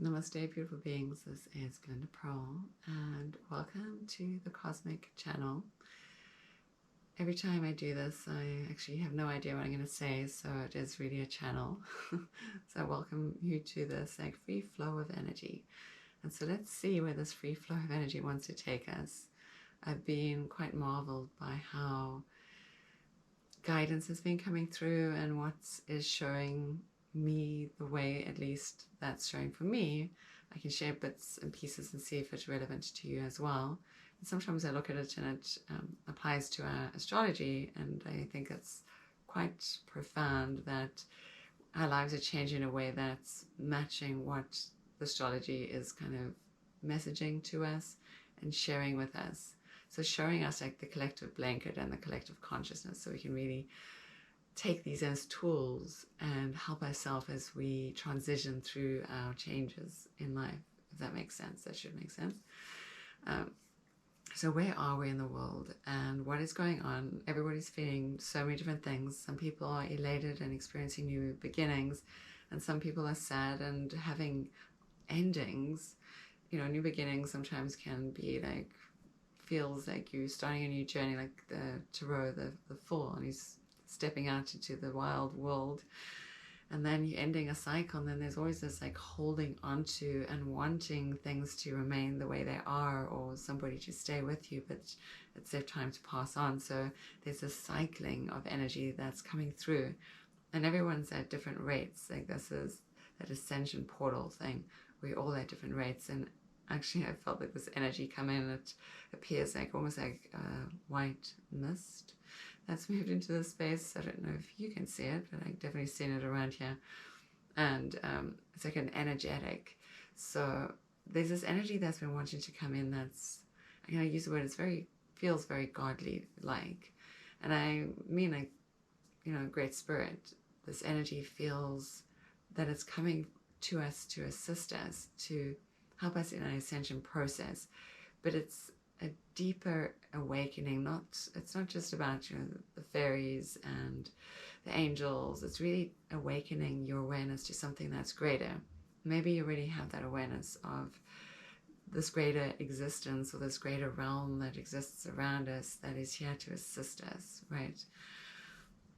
Namaste, beautiful beings. This is Belinda Pearl, and welcome to the Cosmic Channel. Every time I do this, I actually have no idea what I'm going to say, so it is really a channel. So I welcome you to this free flow of energy. And so let's see where this free flow of energy wants to take us. I've been quite marveled by how guidance has been coming through and what is showing me the way, at least that's showing for me. I can share bits and pieces and see if it's relevant to you as well. And sometimes I look at it and it applies to our astrology, and I think it's quite profound that our lives are changing in a way that's matching what the astrology is kind of messaging to us and sharing with us. So showing us like the collective blanket and the collective consciousness, so we can really take these as tools and help ourselves as we transition through our changes in life, if that makes sense. That should make sense. So where are we in the world and what is going on? Everybody's feeling so many different things. Some people are elated and experiencing new beginnings, and some people are sad and having endings. You know, new beginnings sometimes can be like, feels like you're starting a new journey, like the Tarot, the Fool, and he's stepping out into the wild world, and then you're ending a cycle, and then there's always this like holding onto and wanting things to remain the way they are, or somebody to stay with you, but it's their time to pass on. So there's a cycling of energy that's coming through, and everyone's at different rates. Like this is that ascension portal thing. We're all at different rates, and actually I felt like this energy come in. It appears like almost like white mist that's moved into the space. I don't know if you can see it, but I've definitely seen it around here. And it's like an energetic. So there's this energy that's been wanting to come in that's, I'm going to use the word, feels very godly like. And I mean like, you know, great spirit. This energy feels that it's coming to us to assist us, to help us in our ascension process. But it's a deeper awakening. It's not just about, you know, the fairies and the angels. It's really awakening your awareness to something that's greater. Maybe you already have that awareness of this greater existence, or this greater realm that exists around us, that is here to assist us, right?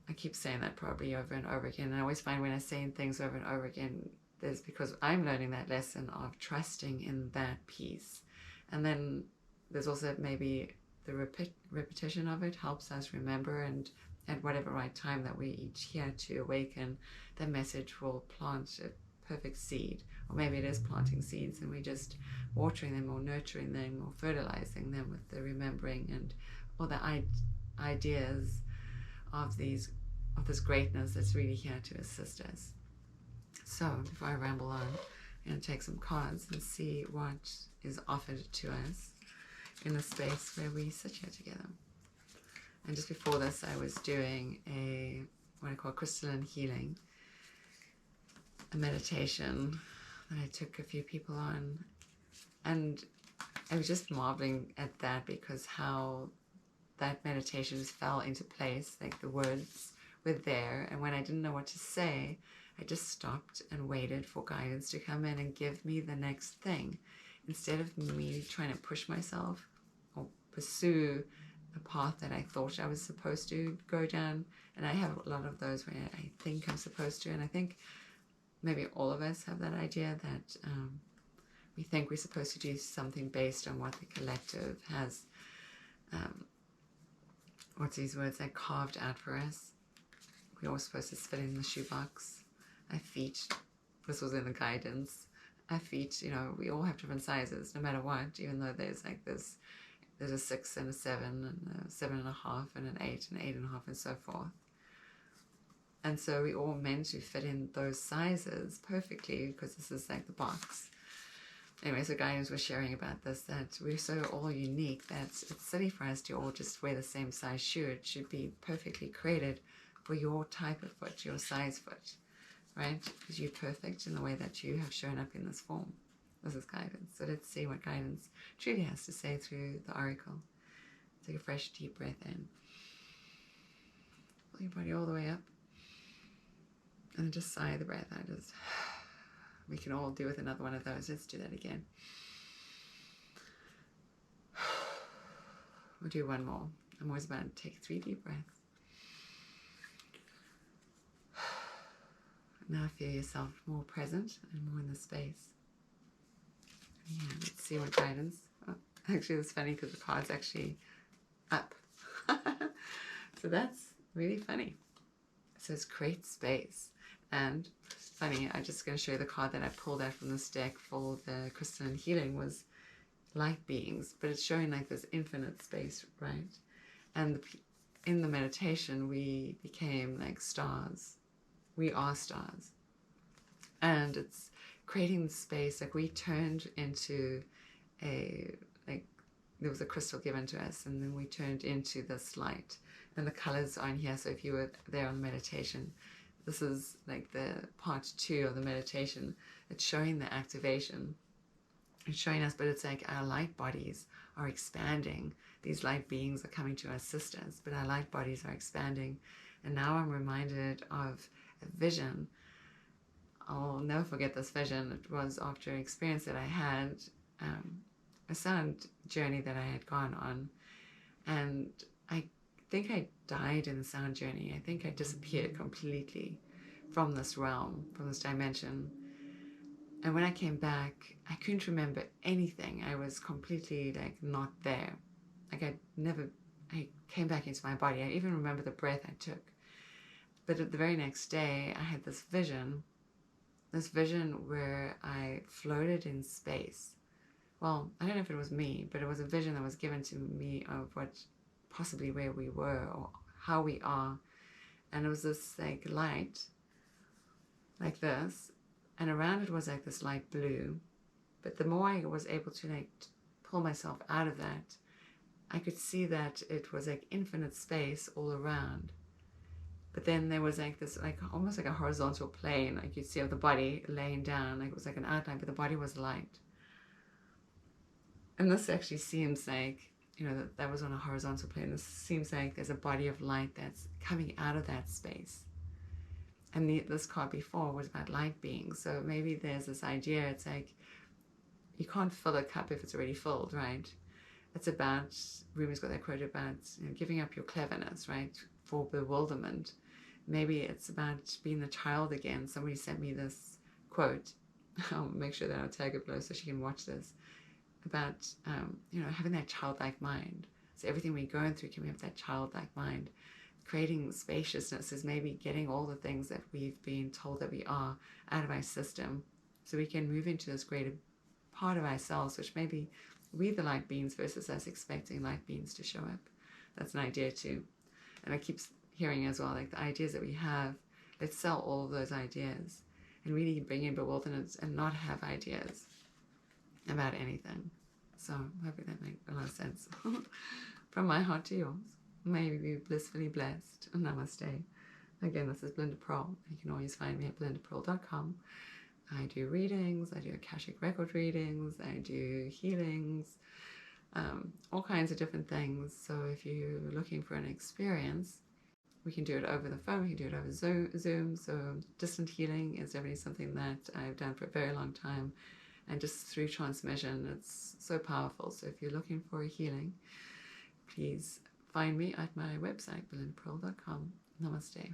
I keep saying that probably over and over again. And I always find when I say things over and over again, there's because I'm learning that lesson of trusting in that piece. And then there's also maybe the repetition of it helps us remember, and at whatever right time that we each hear to awaken, the message will plant a perfect seed. Or maybe it is planting seeds and we're just watering them or nurturing them or fertilizing them with the remembering and all the ideas of this greatness that's really here to assist us. So before I ramble on, I'm going to take some cards and see what is offered to us in the space where we sit here together. And just before this, I was doing what I call crystalline healing, a meditation that I took a few people on. And I was just marveling at that, because how that meditation just fell into place, like the words were there. And when I didn't know what to say, I just stopped and waited for guidance to come in and give me the next thing, instead of me trying to push myself or pursue the path that I thought I was supposed to go down. And I have a lot of those where I think I'm supposed to, and I think maybe all of us have that idea that we think we're supposed to do something based on what the collective has, what's these words, like carved out for us. We're all supposed to fit in the shoebox. Our feet, this was in the guidance, our feet, you know, we all have different sizes no matter what, even though there's like this, there's a 6 and a 7 and a 7.5 and an 8 and 8.5 and so forth. And so we all meant to fit in those sizes perfectly, because this is like the box. Anyway, so guidance was sharing about this, that we're so all unique that it's silly for us to all just wear the same size shoe. It should be perfectly created for your type of foot, your size foot, right? Because you're perfect in the way that you have shown up in this form. This is guidance. So let's see what guidance truly has to say through the oracle. Take a fresh, deep breath in. Pull your body all the way up. And then just sigh the breath out. Just we can all do with another one of those. Let's do that again. We'll do one more. I'm always about to take 3 deep breaths. Now feel yourself more present and more in the space. Yeah, let's see what guidance. Oh, actually, it's funny because the card's actually up. So that's really funny. So it's create space. And funny, I'm just going to show you the card that I pulled out from this deck for the crystalline healing was light beings, but it's showing like this infinite space, right? And in the meditation, we became like stars. We are stars. And it's creating the space, like we turned into like there was a crystal given to us, and then we turned into this light. And the colors are in here, so if you were there on meditation, this is like the part 2 of the meditation. It's showing the activation. It's showing us, but it's like our light bodies are expanding. These light beings are coming to assist us, but our light bodies are expanding. And now I'm reminded of a vision. I'll never forget this vision. It was after an experience that I had, a sound journey that I had gone on. And I think I died in the sound journey. I think I disappeared completely from this realm, from this dimension. And when I came back, I couldn't remember anything. I was completely like not there. Like I came back into my body. I even remember the breath I took. But the very next day, I had this vision where I floated in space. Well, I don't know if it was me, but it was a vision that was given to me of what possibly where we were or how we are. And it was this like light, like this, and around it was like this light blue. But the more I was able to like pull myself out of that, I could see that it was like infinite space all around. But then there was like this, like almost like a horizontal plane, like you'd see of the body laying down, like it was like an outline, but the body was light. And this actually seems like, you know, that was on a horizontal plane. This seems like there's a body of light that's coming out of that space. And this card before was about light beings. So maybe there's this idea, it's like, you can't fill a cup if it's already filled, right? It's about, Rumi's got that quote about, you know, giving up your cleverness, right, for bewilderment. Maybe it's about being a child again. Somebody sent me this quote. I'll make sure that I'll tag it below so she can watch this. About, you know, having that childlike mind. So everything we're going through, can we have that childlike mind? Creating spaciousness is maybe getting all the things that we've been told that we are out of our system, so we can move into this greater part of ourselves, which maybe we the light beings versus us expecting light beings to show up. That's an idea too. And I keep hearing as well, like the ideas that we have, let's sell all of those ideas and really bring in bewilderment and not have ideas about anything. So hopefully that makes a lot of sense. From my heart to yours. May you be blissfully blessed. Namaste. Again, this is Belinda Pearl. You can always find me at belindapearl.com. I do readings, I do Akashic record readings, I do healings, all kinds of different things. So if you're looking for an experience, we can do it over the phone, we can do it over Zoom. So distant healing is definitely something that I've done for a very long time. And just through transmission, it's so powerful. So if you're looking for a healing, please find me at my website, belindapearl.com. Namaste.